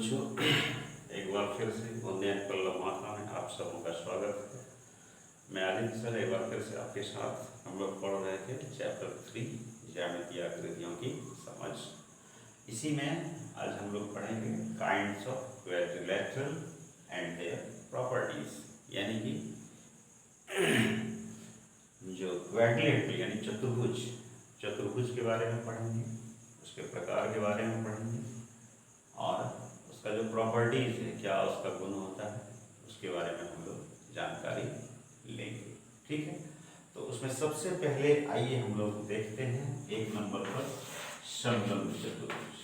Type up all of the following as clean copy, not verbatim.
बच्चों, एक बार फिर से उन्नयन पल्लव माथा में आप सबों का स्वागत है। मैं आदित्य सर एक बार फिर से आपके साथ हम लोग पढ़ रहे थे चैप्टर 3 ज्यामितीय आकृतियों की समझ। इसी में आज हम लोग पढ़ेंगे kinds of quadrilateral and their properties, यानी कि जो क्वाड्रिलेटरल यानी चतुर्भुज के बारे में पढ़ेंगे, उसके प्रकार के बारे में पढ़ेंगे और उसका जो प्रॉपर्टीज है, क्या उसका गुण होता है, उसके बारे में हम लोग जानकारी लेंगे। ठीक है, तो उसमें सबसे पहले आइए हम लोग देखते हैं एक नंबर पर समलंब चतुर्भुज।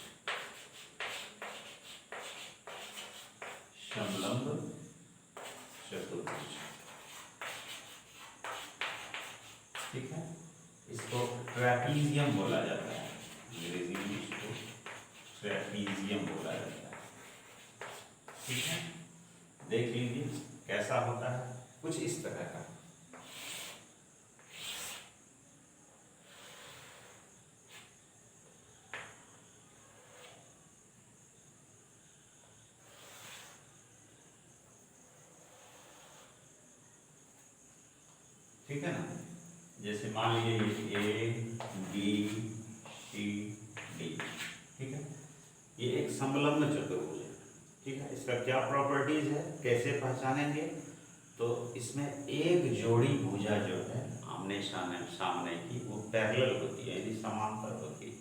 समलंब चतुर्भुज, ठीक है, इसको ट्रैपीजियम बोला जाता है, अंग्रेजी में इसको ट्रैपीजियम बोला जाता है। ठीक है, देख लीजिए कैसा होता है, कुछ इस तरह का। ठीक है ना, जैसे मान लीजिए ये ABCD, ठीक है, ये एक समलंब चतुर्भुज है। ठीक है, इसका क्या प्रॉपर्टीज है, कैसे पहचानेंगे, तो इसमें एक जोड़ी भुजा जो है आमने सामने की वो पैरेलल होती है, यानी समांतर होती है।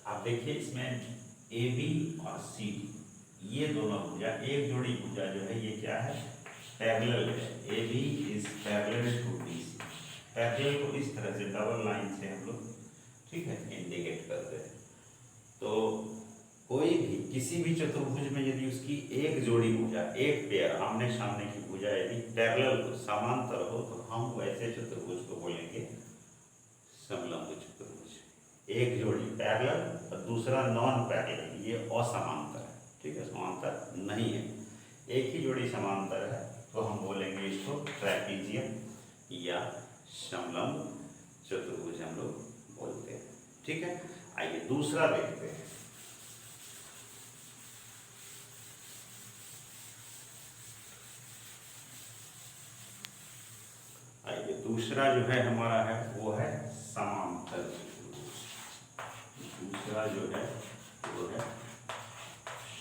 आप देखिए इसमें AB और CD ये दोनों भुजा, एक जोड़ी भुजा जो है ये क्या है, पैरेलल है। AB is parallel to BC। Parallel को इस तरह से डबल लाइन से हम लोग, ठीक है, इंडिकेट करते हैं। तो कोई भी किसी भी चतुर्भुज में यदि उसकी एक जोड़ी भुजा, एक पेयर आमने सामने की भुजा यदि पैरेलल हो, समांतर हो, तो हम वैसे चतुर्भुज को बोलेंगे समलंब चतुर्भुज। एक जोड़ी पैरेलल और दूसरा नॉन पैरेलल, ये असमांतर है। ठीक है, समांतर नहीं है, एक ही जोड़ी समांतर है, तो हम बोलेंगे इसको ट्रैपीजियम या समलंब चतुर्भुज हम लोग बोलते हैं। ठीक है, आइए दूसरा देखते हैं। आइए दूसरा जो है हमारा है वो है समांतर चतुर्भुज। दूसरा जो है वो है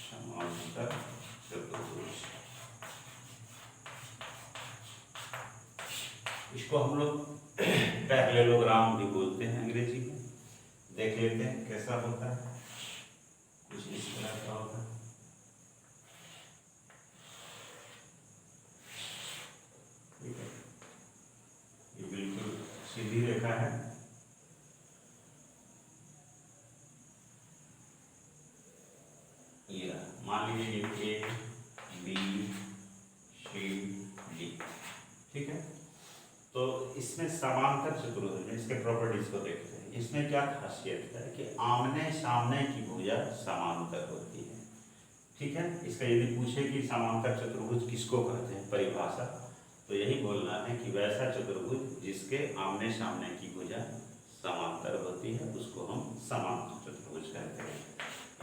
समांतर चतुर्भुज। इसको हम लोग पैरेललोग्राम भी बोलते हैं अंग्रेजी में। देख लेते हैं कैसा होता है, कुछ इस तरह का होता है। ठीक है, ये बिल्कुल सीधी रेखा है, ये मान लीजिए ये ABCD। ठीक है, तो इसमें समांतर चतुर्भुज में इसके प्रॉपर्टीज को देखते हैं। इसमें क्या खासियत है कि आमने सामने की भुजा समांतर होती है। ठीक है, इसका यदि पूछे कि समांतर चतुर्भुज किसको कहते हैं, परिभाषा, तो यही बोलना है कि वैसा चतुर्भुज जिसके आमने सामने की भुजा समांतर होती है उसको हम समांतर चतुर्भुज कहते हैं।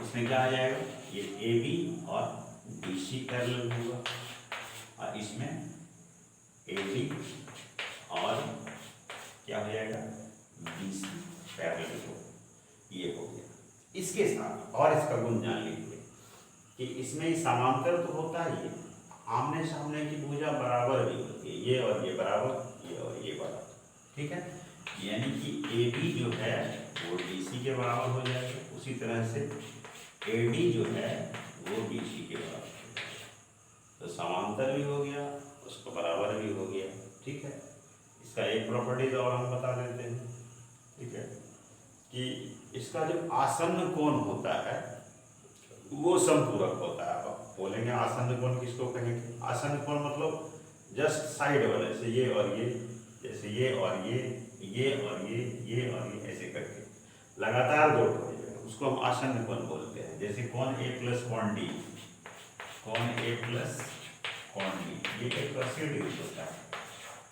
इसमें क्या आ जाएगा, ये AB और BC पैरेलल होगा, और इसमें AB और क्या हो जाएगा, BC पैरेलल हो, ये हो गया। इसके साथ और इसका गुण जान लीजिए कि इसमें समांतर तो होता ही है, आमने सामने की भुजा बराबर भी होती है, ये और ये बराबर, ये और ये बराबर। ठीक है, यानी कि AB जो है वो BC के बराबर हो जाएगा, उसी तरह से AD जो है वो BC के बराबर हो जाएगा। तो समांतर भी हो गया, उसको बराबर भी हो गया। ठीक है, इसका एक प्रॉपर्टीज और हम बता देते हैं। ठीक है, कि इसका जो आसन्न कोण होता है वो समपूरक होता है। आप बोलेंगे आसन्न कोण किसको कहेंगे, आसन्न कोण मतलब जस्ट साइड वाले से, ये और ये, जैसे ये और ये और ये और ये ऐसे करके लगातार दो हो जाए, उसको हम आसन्न कोण बोलते हैं। जैसे कोण A प्लस कोण D, कोण A प्लस कोण D, ये 180 डिग्री होता है।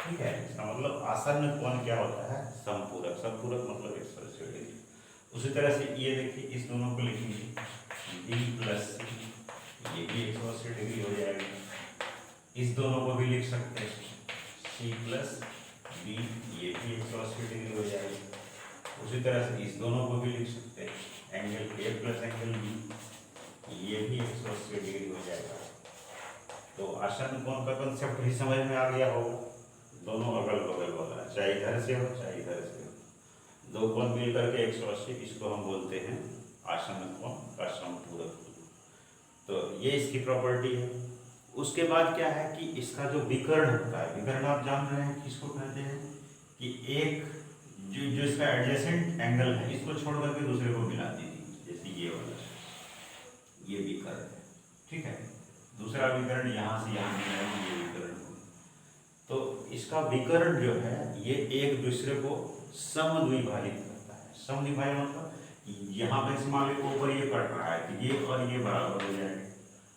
ठीक है, इसका मतलब आसन्न कोण क्या होता है, समपूरक। समपूरक मतलब 180 डिग्री। उसी तरह से ये देखिए, इस दोनों को लिखेंगे B प्लस C, ये भी 180 डिग्री हो जाएगा। इस दोनों को भी लिख सकते हैं, सी प्लस बी, ये भी 180 डिग्री हो जाएगा। उसी तरह से इस दोनों को भी लिख सकते हैं, angle A plus angle B, ये भी 180 डिग्री हो जाएगा। तो आसन्न कोण का कंसेप्ट भी समझ में आ गया होगा। दोनों अगल बगल वाला, चाहे इधर से हो चाहे इधर से हो, दो कोण मिलकर के 180, इसको हम बोलते हैं आसन्न कोण का समपूरक। तो ये इसकी प्रॉपर्टी है। उसके बाद क्या है कि इसका जो विकर्ण होता है, विकर्ण आप जान रहे हैं किसको कहते हैं, कि एक जो इसका एडजेसेंट एंगल है इसको छोड़ करके दूसरे को मिला दीजिए, जैसे ये वाला, ये विकर्ण है, ठीक है। दूसरा विकर्ण यहाँ से यहाँ मिलाएंगे, ये विकर्ण हो। तो इसका विकर्ण जो है ये एक दूसरे को समद्विभाजित करता है। समद्विभाजन मतलब यहाँ पे से मान लो ऊपर ये कट रहा है कि ये और ये बराबर हो जाएगा,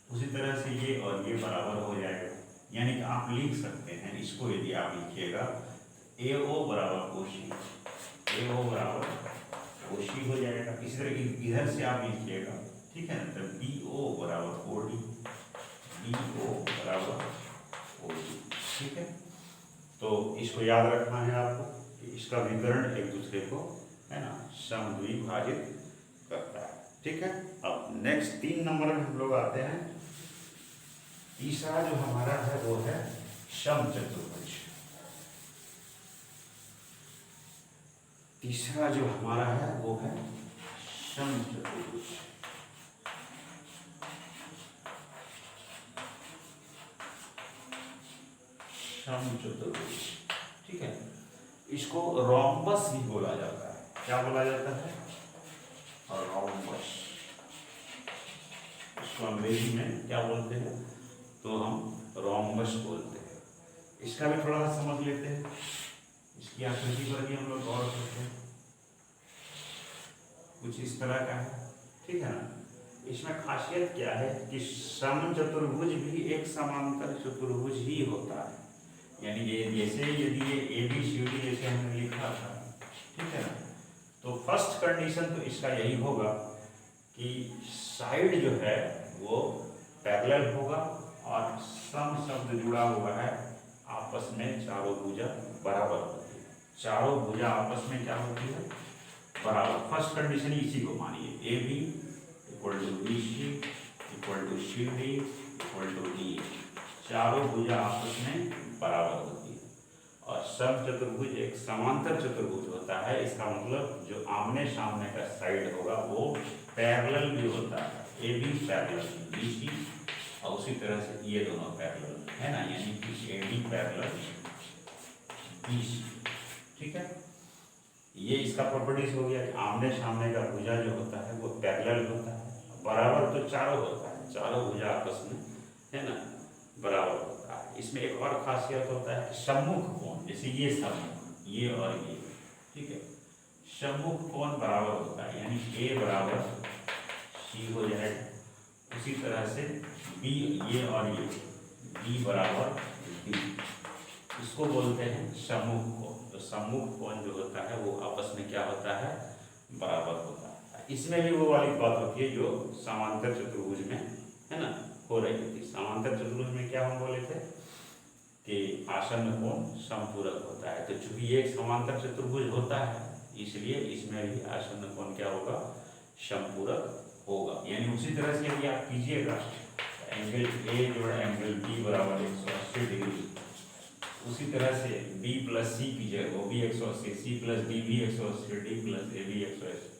उसी तरह से ये और ये बराबर हो जाएगा। यानी कि आप लिख सकते हैं इसको, यदि आप लिखिएगा AO बराबर OC, AO बराबर OC हो जाएगा। इसी तरह इधर से आप लिखिएगा, ठीक है ना, तो BO बराबर OD, BO बराबर OD, ठीक है। तो इसको याद रखना है आपको कि इसका विकर्ण एक दूसरे को, है ना, समद्विभाजित करता है, ठीक है। अब नेक्स्ट 3 नंबर में हम लोग आते हैं। तीसरा जो हमारा है वो है समचतुर्भुज। तीसरा जो हमारा है वो है समचतुर्भुज। समचतुर्भुज, ठीक है। इसको रोम्बस भी बोला जाता है। क्या बोला जाता है? रोम्बस। इसको अंग्रेजी में क्या बोलते हैं? तो हम रोम्बस बोलते हैं। इसका भी थोड़ा सा समझ लेते हैं। इसकी आकृति पर भी हम लोग गौर करते हैं। कुछ इस तरह का है, ठीक है ना। इसमें खासियत क्या है कि समचतुर्भुज भी एक समांतर चतुर्भुज ही होता है। यानी ये जैसे यदि ये ABCD जैसे हमने लिखा था, ठीक है ना, तो फर्स्ट कंडीशन तो इसका यही होगा कि साइड जो है वो पैरेलल होगा और सम शब्द जुड़ा हुआ है आपस में, चारों भुजा बराबर होती है। चारों भुजा आपस में क्या होती है? बराबर। फर्स्ट कंडीशन इसी को मानिए, AB equal to BC equal to CD equal to DE, चारों भुजा आपस में बराबर होती है। और समचतुर्भुज एक समांतर चतुर्भुज होता है। इसका मतलब जो आमने सामने का साइड होगा वो पैरेलल भी होता है। AB पैरेलल BC और उसी तरह से ये दोनों पैरेलल है ना, यानी कि AD पैरेलल BC, ठीक है। ये इसका प्रॉपर्टीज हो गया कि आमने सामने का भुजा जो होता है वो पैरेलल होता है, बराबर तो चारों होता है, चारों भुजा आपस में, है ना, बराबर होता है। इसमें एक और खासियत होता है सम्मुख कोण, जैसे ये सम्मुख, ये और ये, ठीक है, सम्मुख कोण बराबर होता है, यानी A बराबर C हो जाएगा। उसी तरह से B, ये और ये B बराबर B, इसको बोलते हैं सम्मुख कोण। तो सम्मुख कोण जो होता है वो आपस में क्या होता है? बराबर होता है। इसमें भी वो वाली बात होती है जो समांतर चतुर्भुज में, है ना, हो रही थी। समांतर चतुर्भुज में क्या हम बोले थे कि आसन्न कोण समपूरक होता है। तो चूंकि ये एक समांतर चतुर्भुज होता है इसलिए इसमें भी आसन्न कोण क्या होगा? समपूरक होगा। यानी उसी तरह से यदि आप कीजिएगा एंगल A जोड़ एंगल B बराबर 180 डिग्री, उसी तरह से B प्लस C कीजिएगा, वो भी 180, C प्लस D भी 180, D प्लस A भी 180।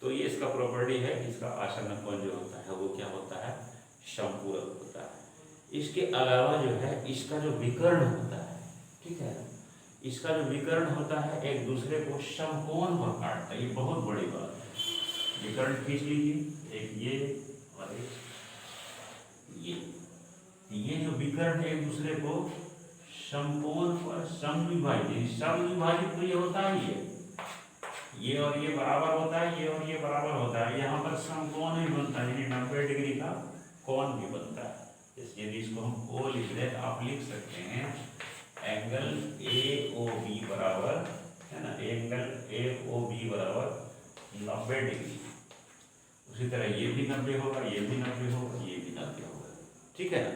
तो ये इसका प्रॉपर्टी है, इसका आसन्न कोण जो होता है वो क्या होता है? समपूरक होता है। इसके अलावा जो है इसका जो विकर्ण होता है, ठीक है, इसका जो विकर्ण होता है एक दूसरे को समकोण पर काटता है। ये बहुत बड़ी बात है। विकर्ण खींच लीजिए, एक ये और एक ये जो विकर्ण है एक दूसरे को समकोण पर समविभाजित, समविभाजित तो ये होता ही है, ये और ये बराबर होता है, ये और ये बराबर होता है। यहाँ पर समकोण भी बनता है, 90 डिग्री का कोण भी बनता है। जैसे यदि इसको हम O लिख दें तो आप लिख सकते हैं एंगल AOB बराबर, है ना, एंगल AOB बराबर 90 डिग्री। उसी तरह ये भी 90 होगा, ये भी 90 होगा, ये भी 90 होगा। ठीक है ना।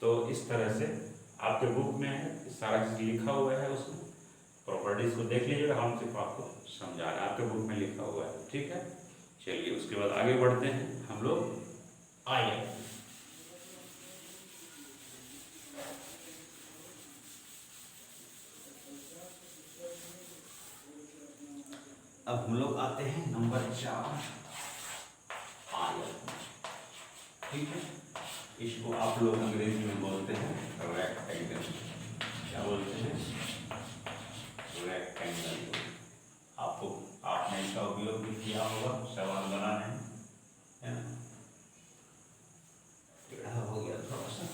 तो इस तरह से आपके बुक में है, सारा चीज लिखा हुआ है, उसमें प्रॉपर्टीज को देख लीजिएगा, हम सिर्फ आपको समझा रहे हैं, आपके बुक में लिखा हुआ है। ठीक है, चलिए उसके बाद आगे बढ़ते हैं हम लोग। आइए अब हम लोग आते हैं नंबर 4 आयत। ठीक है, इसको आप लोग अंग्रेजी में बोलते हैं रेक्टेंगल। क्या बोलते हैं? रेक्टेंगल। आपको आपने इसका उपयोग भी किया होगा सवाल बनाने, है ना। टेढ़ा हो गया थोड़ा सा।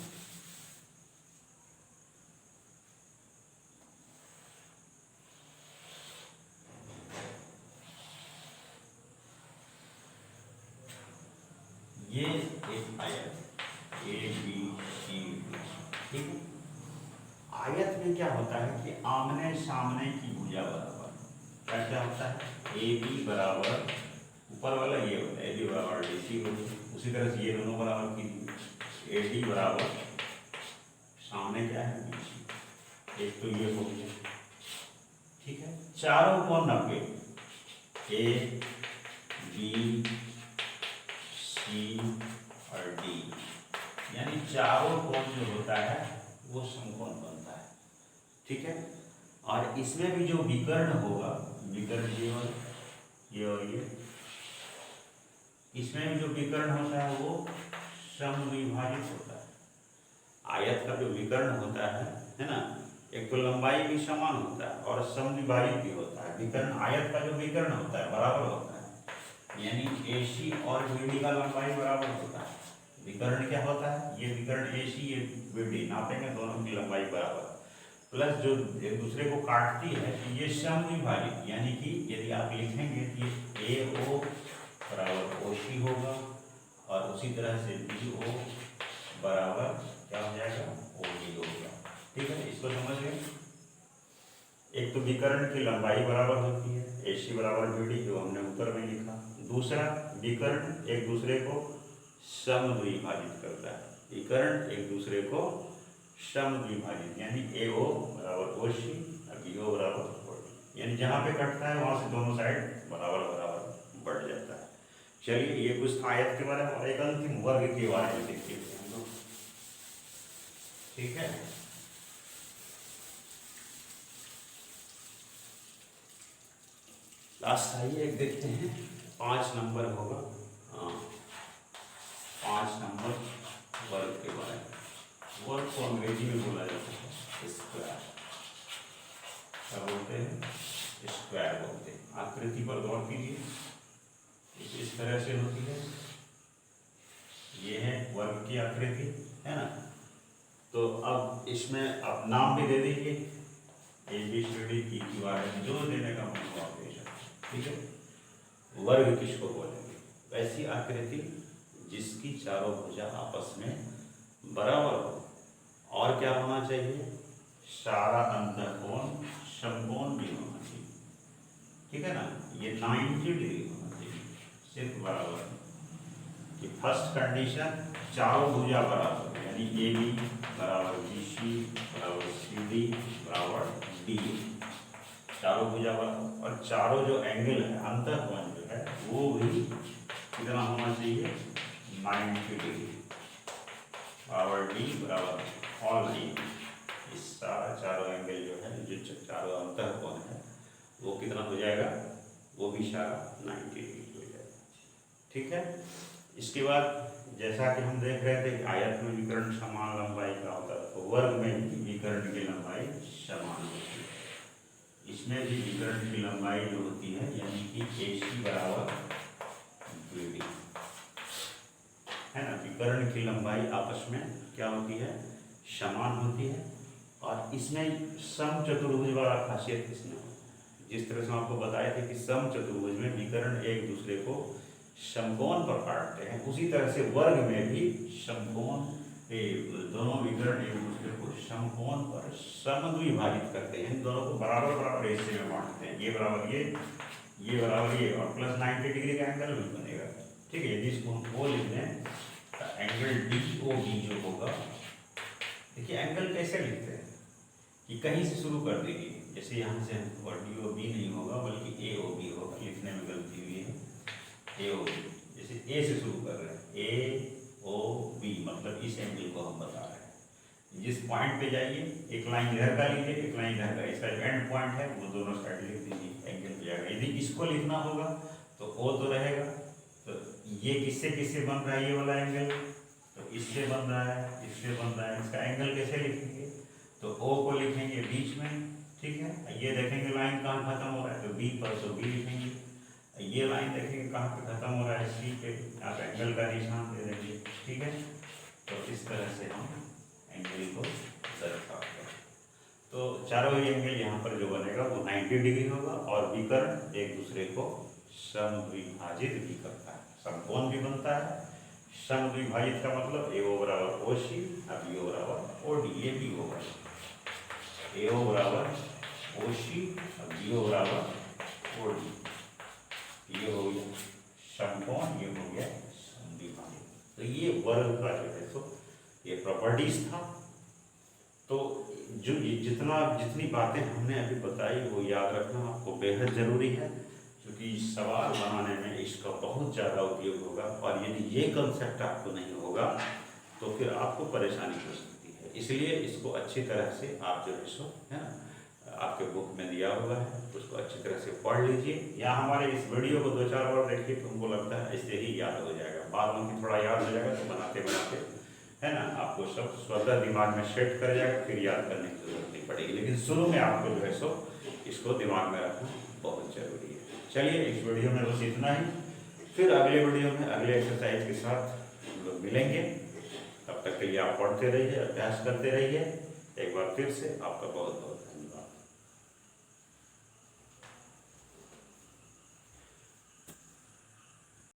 ये एक आयत ABC। ठीक है, आयत में क्या होता है कि आमने सामने की भुजा बराबर। क्या क्या होता है? AB बराबर ऊपर वाला ये होता है, AB बराबर DC होता है। उसी तरह से ये दोनों बराबर की AD बराबर सामने क्या है? BC। एक तो ये हो गया। ठीक है, चारों कोण 90, A B C और D, यानी चारों कोण जो होता है वो समकोण बनता है। ठीक है, और इसमें भी जो विकर्ण होगा, विकर्ण ये और ये, इसमें भी जो विकर्ण होता है वो समविभाजित होता है। आयत का जो विकर्ण होता है ना, एक तो लंबाई भी समान होता है और समविभाजित भी होता है। विकर्ण, आयत का जो विकर्ण होता है बराबर होता है, यानी AC और BD का लंबाई बराबर होता है। विकर्ण क्या होता है? ये विकर्ण AC, ये BD, नापेंगे दोनों की लंबाई बराबर, प्लस जो एक दूसरे को काटती है ये समविभाजित, यानी कि यदि आप लिखेंगे कि ये AO बराबर OC होगा और उसी तरह से BO बराबर क्या हो जाएगा? OD होगा। ठीक है, इसको समझ गए। एक तो विकर्ण की लंबाई बराबर होती है, AC बराबर BD, जो हमने ऊपर में लिखा। दूसरा, विकर्ण एक दूसरे को समद्विभाजित करता है। विकर्ण एक दूसरे को समद्विभाजित, यानी AO बराबर OC और BO बराबर OD, यानी जहाँ पे कटता है वहां से दोनों साइड बराबर बराबर बढ़ जाता है। चलिए, ये कुछ आयत के बारे में, और एक अंतिम वर्ग के बारे में देखते हैं हम लोग। ठीक है, लास्ट आइए एक देखते हैं, 5 नंबर होगा। हाँ, 5 नंबर वर्ग के बारे में। वर्ग को अंग्रेजी में बोला जाता है स्क्वायर। क्या बोलते हैं? स्क्वायर बोलते हैं। आकृति पर गौर कीजिए, इस तरह से होती है। ये है वर्ग की आकृति, है ना। तो अब इसमें आप नाम भी दे दीजिए, ABCD EQR, जो देने का मन हो आप दे सकते। ठीक है, वर्ग किसको बोलेंगे? वैसी आकृति जिसकी चारों भुजा आपस में बराबर हो, और क्या होना चाहिए? सारा अंतःकोण समकोण भी होना चाहिए। ठीक है ना, ये 90 डिग्री होना चाहिए, सिर्फ बराबर। कि फर्स्ट कंडीशन चारों भुजा बराबर, यानी AB बराबर BC बराबर CD बराबर D, चारों भुजा बराबर, और चारों जो एंगल है, अंतःकोण जो है वो भी कितना होना चाहिए? 90 डिग्री बराबर D बराबर ऑल D। इस सारा चारों एंगल जो है, जो चारों अंतःकोण है, वो कितना हो जाएगा? वो भी सारा 90 डिग्री हो जाएगा। ठीक है, इसके बाद जैसा कि हम देख रहे थे, आयत में विकर्ण समान लंबाई का होता है, तो वर्ग में भी विकर्ण की लंबाई समान होती है। इसमें भी विकर्ण की लंबाई जो होती है, यानी कि AC बराबर BD, है ना। विकर्ण की लंबाई आपस में क्या होती है? समान होती है। और इसमें समचतुर्भुज वाला खासियत इसमें होता है। जिस तरह से हम आपको बताए थे कि समचतुर्भुज में विकर्ण एक दूसरे को समकोण पर काटते हैं, उसी तरह से वर्ग में भी समकोण, दोनों विकर्ण एक दूसरे को समकोण पर समद्विभाजित करते हैं। इन दोनों को बराबर बराबर हिस्से में बांटते हैं, ये बराबर ये बराबर ये, और प्लस 90 डिग्री का एंगल भी बनेगा। ठीक है। यदि इसको हम ओ लिख दें तो एंगल डी ओ बी जो होगा, देखिए एंगल कैसे लिखते हैं कि कहीं से शुरू कर देंगे, जैसे यहाँ से डी ओ बी नहीं होगा बल्कि ए ओ बी होगा, लिखने में गलती हुई है, ए ओ बी, जैसे ए से शुरू कर रहे हैं, ए ओ बी मतलब इस एंगल को हम बता रहे हैं। जिस पॉइंट पे जाइए, एक लाइन इधर का लीजिए, एक लाइन इधर का, इसका एंड पॉइंट है वो दोनों साइड लिख दीजिए, एंगल पे जाएगा। यदि इसको लिखना होगा तो ओ तो रहेगा, तो ये किससे किससे बन रहा है, ये वाला एंगल तो इससे बन रहा है, इससे बन रहा है, इसका एंगल कैसे लिखेंगे, तो ओ को लिखेंगे बीच में, ठीक है। ये देखेंगे लाइन कहाँ खत्म हो रहा है, तो बी पर तो बी लिखेंगे। ये लाइन देखेंगे कहाँ पे खत्म हो रहा है, सी पे, आप एंगल का निशान दे देंगे, ठीक है। तो इस तरह से हम एंगल को दर्शाते हैं। तो चारों ही एंगल यहाँ पर जो बनेगा वो 90 डिग्री होगा और विकर्ण एक दूसरे को समद्विभाजित भी करता है, समकोण भी बनता है। समद्विभाजित का मतलब ए बराबर ओ सी, अब यो बराबर ओ डी, ये भी होगा, ए बराबर ओ सी, अब यो बराबर ओ डी, ये हो गया समकोण, ये हो गया समद्विभाजित। तो ये वर्ग का जो है तो ये प्रॉपर्टीज था। तो जो जितनी बातें हमने अभी बताई वो याद रखना आपको बेहद ज़रूरी है, क्योंकि सवाल बनाने में इसका बहुत ज़्यादा उपयोग होगा। और यदि ये कंसेप्ट आपको नहीं होगा तो फिर आपको परेशानी हो सकती है। इसलिए इसको अच्छी तरह से आप जो है सो है ना, आपके बुक में दिया हुआ है, उसको अच्छी तरह से पढ़ लीजिए, या हमारे इस वीडियो को 2-4 बार देखिए तो हमको लगता है इससे ही याद हो जाएगा, बाद में थोड़ा याद हो जाएगा, तो बनाते बनाते है ना आपको सब स्वतः दिमाग में सेट कर जाएगा, फिर याद करने की जरूरत नहीं पड़ेगी। लेकिन शुरू में आपको जो है सो इसको दिमाग में रखना बहुत जरूरी है। चलिए इस वीडियो में बस इतना ही, फिर अगले वीडियो में अगले एक्सरसाइज के साथ हम लोग मिलेंगे। तब तक के लिए आप पढ़ते रहिए, अभ्यास करते रहिए। एक बार फिर से आपका बहुत बहुत